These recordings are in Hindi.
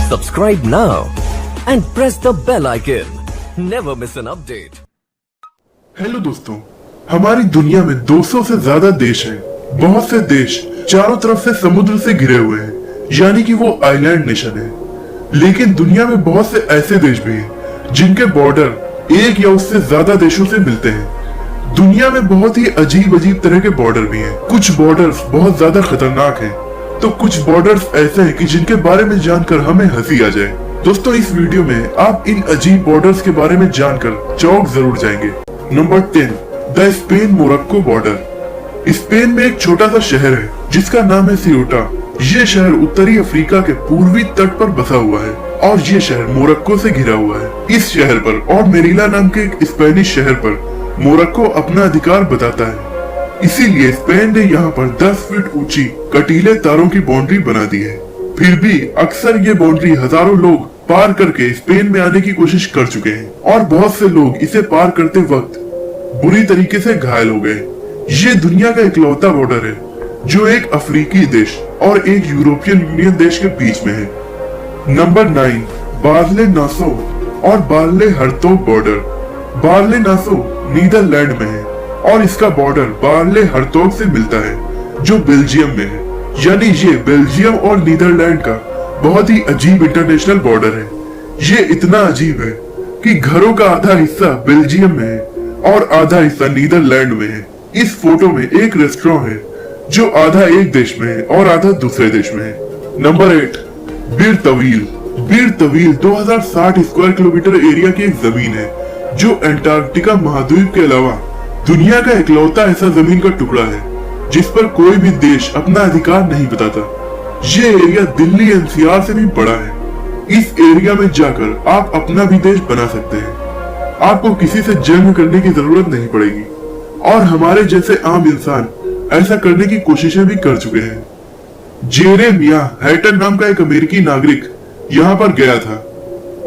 Subscribe now and press the bell icon. Never miss an update. Hello दोस्तों, हमारी दुनिया में 200 से ज्यादा देश हैं। बहुत से देश चारों तरफ से समुद्र से घिरे हुए हैं, यानी कि वो आइलैंड नेशन है। लेकिन दुनिया में बहुत से ऐसे देश भी हैं जिनके बॉर्डर एक या उससे ज्यादा देशों से मिलते हैं। दुनिया में बहुत ही अजीब अजीब तरह के बॉर्डर भी हैं। कुछ बॉर्डर्स बहुत ज्यादा खतरनाक हैं, तो कुछ बॉर्डर्स ऐसे हैं कि जिनके बारे में जानकर हमें हंसी आ जाए। दोस्तों, इस वीडियो में आप इन अजीब बॉर्डर्स के बारे में जानकर चौंक जरूर जाएंगे। Number 10, the Spain Morocco border. Spain में एक छोटा सा शहर है जिसका नाम है सियोटा। ये शहर उत्तरी अफ्रीका के पूर्वी तट पर बसा हुआ है और ये शहर मोरक्को से घिरा हुआ है। इस शहर पर और मेरीला नाम के एक स्पेनिश शहर पर मोरक्को अपना अधिकार बताता है। इसीलिए स्पेन ने यहाँ पर 10 फीट ऊंची कटीले तारों की बाउंड्री बना दी है। फिर भी अक्सर ये बाउंड्री हजारों लोग पार करके स्पेन में आने की कोशिश कर चुके हैं और बहुत से लोग इसे पार करते वक्त बुरी तरीके से घायल हो गए। ये दुनिया का इकलौता बॉर्डर है जो एक अफ्रीकी देश और एक यूरोपियन यूनियन देश के बीच में है। नंबर 9, बार्ले नासो और बार्ले हर्तोग बॉर्डर। बार्ले नासो नीदरलैंड में है और इसका बॉर्डर बार्ले हर्तोग से मिलता है जो बेल्जियम में है। यानी ये बेल्जियम और नीदरलैंड का बहुत ही अजीब इंटरनेशनल बॉर्डर है। ये इतना अजीब है कि घरों का आधा हिस्सा बेल्जियम में है और आधा हिस्सा नीदरलैंड में है। इस फोटो में एक रेस्टोरेंट है जो आधा एक देश में है और आधा दूसरे देश में है। नंबर 8, बीर तवील। बीर तवील 2060 स्क्वायर किलोमीटर एरिया की एक जमीन है जो एंटार्क्टिका महाद्वीप के अलावा दुनिया का इकलौता ऐसा जमीन का टुकड़ा है जिस पर कोई भी देश अपना अधिकार नहीं बताता। ये एरिया दिल्ली एनसीआर से भी बड़ा है। इस एरिया में जाकर आप अपना भी देश बना सकते हैं। आपको किसी से जंग करने की जरूरत नहीं पड़ेगी और हमारे जैसे आम इंसान ऐसा करने की कोशिशें भी कर चुके हैं। जेरेमिया हैटन नाम का एक अमेरिकी नागरिक यहाँ पर गया था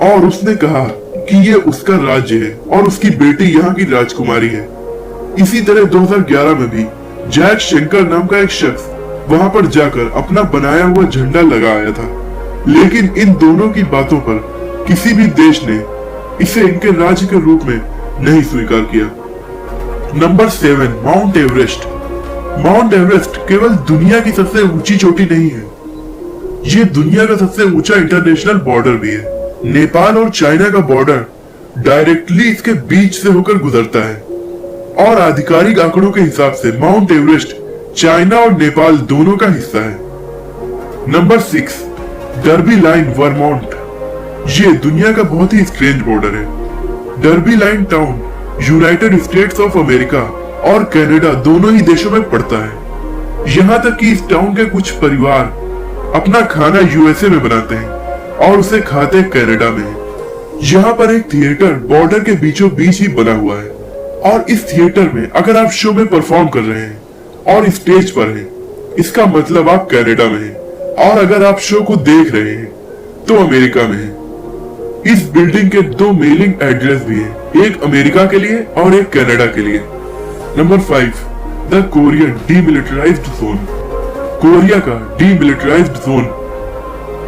और उसने कहा कि ये उसका राज्य है और उसकी बेटी यहाँ की राजकुमारी है। इसी तरह 2011 में भी जैक शेंकर नाम का एक शख्स वहां पर जाकर अपना बनाया हुआ झंडा लगा आया था। लेकिन इन दोनों की बातों पर किसी भी देश ने इसे इनके राज्य के रूप में नहीं स्वीकार किया। Number 7, mount Everest. Mount Everest केवल दुनिया की सबसे ऊंची चोटी नहीं है, ये दुनिया का सबसे ऊंचा इंटरनेशनल बॉर्डर भी है। नेपाल और चाइना का बॉर्डर डायरेक्टली इसके बीच से होकर गुजरता है और आधिकारिक आंकड़ों के हिसाब से माउंट एवरेस्ट चाइना और नेपाल दोनों का हिस्सा है। Number 6, derby line Vermont. ये दुनिया का बहुत ही स्ट्रेंज बॉर्डर है। Derby line town United states of America और कनाडा दोनों ही देशों में पड़ता है। यहाँ तक कि इस टाउन के कुछ परिवार अपना खाना यूएसए में बनाते हैं और उसे खाते कनाडा में। यहाँ पर एक थिएटर बॉर्डर के बीचों बीच ही बना हुआ है और इस थिएटर में अगर आप शो में परफॉर्म कर रहे हैं और स्टेज पर हैं, इसका मतलब आप कनाडा में हैं और अगर आप शो को देख रहे हैं तो अमेरिका में हैं। इस बिल्डिंग के 2 मेलिंग एड्रेस भी हैं, एक अमेरिका के लिए और एक कनाडा के लिए। Number 5, the Korean demilitarised zone. Korea का डीमिलिटराइज्ड जोन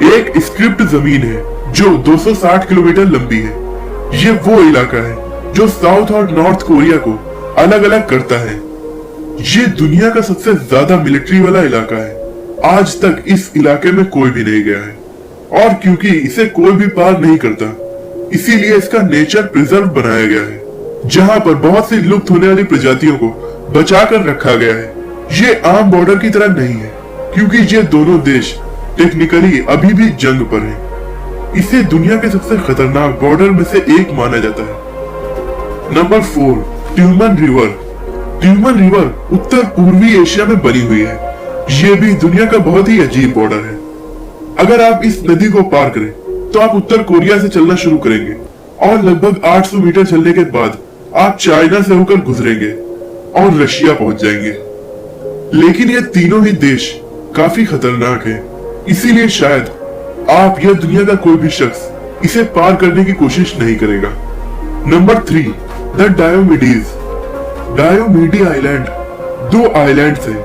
एक स्क्रिप्ट जमीन है जो 260 किलोमीटर लंबी है। ये वो इलाका है जो साउथ और नॉर्थ कोरिया को अलग अलग करता है। ये दुनिया का सबसे ज्यादा मिलिट्री वाला इलाका है। आज तक इस इलाके में कोई भी नहीं गया है और क्योंकि इसे कोई भी पार नहीं करता, इसीलिए इसका नेचर प्रिजर्व बनाया गया है जहाँ पर बहुत सी लुप्त होने वाली प्रजातियों को बचा कर रखा गया है। ये आम बॉर्डर की तरह नहीं है क्योंकि ये दोनों देश टेक्निकली अभी भी जंग पर हैं। इसे दुनिया के सबसे खतरनाक बॉर्डर में से एक माना जाता है। Number 4, Tumen river. Tumen river उत्तर पूर्वी एशिया में बनी हुई है। ये भी दुनिया का बहुत ही अजीब बॉर्डर है। अगर आप इस नदी को पार करें तो आप उत्तर कोरिया से चलना शुरू करेंगे और लगभग 800 मीटर चलने के बाद आप चाइना से होकर गुजरेंगे और रशिया पहुंच जाएंगे। लेकिन ये तीनों ही देश काफी खतरनाक है, इसीलिए शायद आप या दुनिया का कोई भी शख्स इसे पार करने की कोशिश नहीं करेगा। Number 3, the Diomedes. Diomede island 2 island है।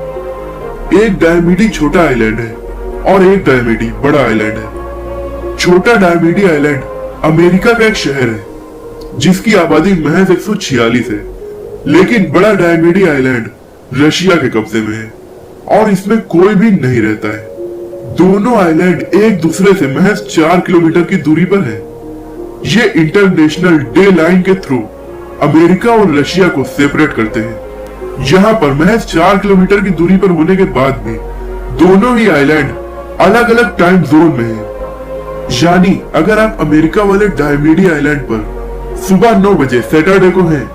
एक डायोमिडी छोटा आइलैंड है और एक डायोमिडी बड़ा आइलैंड है। छोटा डायमीडी आइलैंड अमेरिका का एक शहर है जिसकी आबादी महज 146 है, लेकिन बड़ा डायमीडी आइलैंड रशिया के कब्जे में है और इसमें कोई भी नहीं रहता है। दोनों आइलैंड एक दूसरे से महज 4 किलोमीटर की दूरी पर है। ये इंटरनेशनल डे लाइन के थ्रू अमेरिका और रशिया को सेपरेट करते हैं। यहाँ पर महज 4 किलोमीटर की दूरी पर होने के बाद भी दोनों ही आइलैंड अलग अलग टाइम जोन में है। यानी अगर आप अमेरिका वाले डायमीडी आइलैंड पर सुबह 9 बजे सैटरडे को हैं,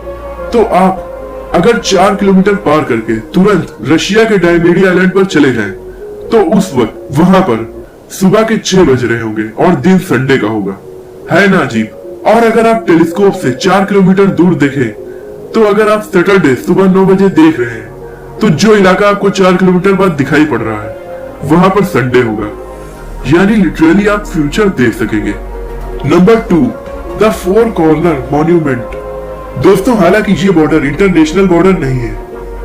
तो आप अगर 4 किलोमीटर पार करके तुरंत रशिया के डायमीडी आइलैंड पर चले जाएं, तो उस वक्त वहां पर सुबह के 6 बज रहे होंगे और दिन संडे का होगा। है ना अजीब? और अगर आप टेलीस्कोप से 4 किलोमीटर दूर देखें, तो अगर आप सैटरडे सुबह 9 बजे देख रहे हैं, तो जो इलाका आपको 4 किलोमीटर बाद दिखाई पड़ रहा है, वहां पर संडे होगा। यानी लिटरली आप फ्यूचर देख सकेंगे। Number 2, the 4 corner monument. दोस्तों, हालांकि ये बॉर्डर इंटरनेशनल बॉर्डर नहीं है,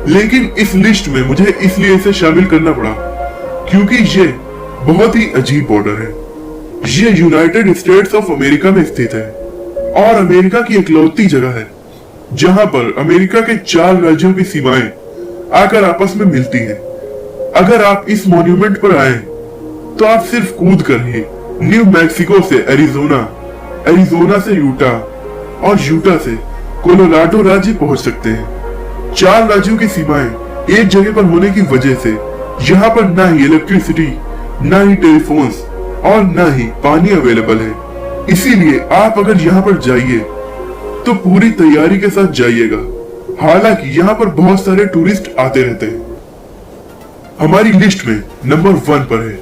लेकिन इस लिस्ट में मुझे इसलिए इसे शामिल करना पड़ा क्योंकि ये बहुत ही अजीब बॉर्डर है। ये यूनाइटेड स्टेट्स ऑफ अमेरिका में स्थित है और अमेरिका की इकलौती जगह है जहां पर अमेरिका के 4 राज्यों की सीमाएं आकर आपस में मिलती हैं। अगर आप इस मॉन्यूमेंट पर आए, तो आप सिर्फ कूद कर ही न्यू मैक्सिको से एरिजोना, एरिजोना से यूटा और यूटा से कोलोराडो राज्य पहुंच सकते हैं। 4 राज्यों की सीमाएं एक जगह पर होने की वजह से यहाँ पर ना ही इलेक्ट्रिसिटी, ना ही टेलीफोन्स और ना ही पानी अवेलेबल है। इसीलिए आप अगर यहाँ पर जाइए तो पूरी तैयारी के साथ जाइएगा। हालांकि यहाँ पर बहुत सारे टूरिस्ट आते रहते हैं। हमारी लिस्ट में नंबर 1 पर है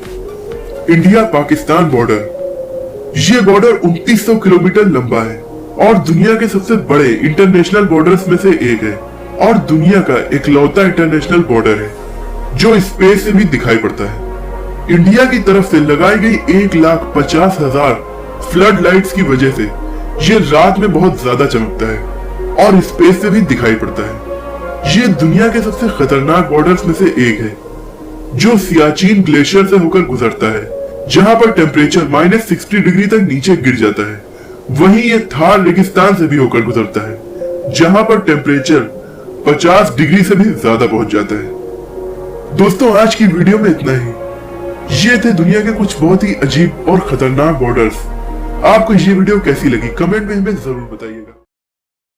इंडिया पाकिस्तान बॉर्डर। ये बॉर्डर 2900 किलोमीटर लंबा है और दुनिया के सबसे बड़े इंटरनेशनल बॉर्डर्स में से एक है और दुनिया का इकलौता इंटरनेशनल बॉर्डर है जो स्पेस से भी दिखाई पड़ता है। इंडिया की तरफ से लगाई गई 1,50,000 फ्लड लाइट्स की वजह से ये रात में बहुत ज्यादा चमकता है और स्पेस से भी दिखाई पड़ता है। ये दुनिया के सबसे खतरनाक बॉर्डर्स में से एक है जो सियाचिन ग्लेशियर से होकर गुजरता है, जहां पर टेम्परेचर -60 डिग्री तक नीचे गिर जाता है। वहीं ये थार रेगिस्तान से भी होकर गुजरता है, जहां पर टेम्परेचर 50 डिग्री से भी ज्यादा पहुंच जाता है। दोस्तों, आज की वीडियो में इतना ही। ये थे दुनिया के कुछ बहुत ही अजीब और खतरनाक बॉर्डर्स। आपको ये वीडियो कैसी लगी कमेंट में हमें जरूर बताइएगा।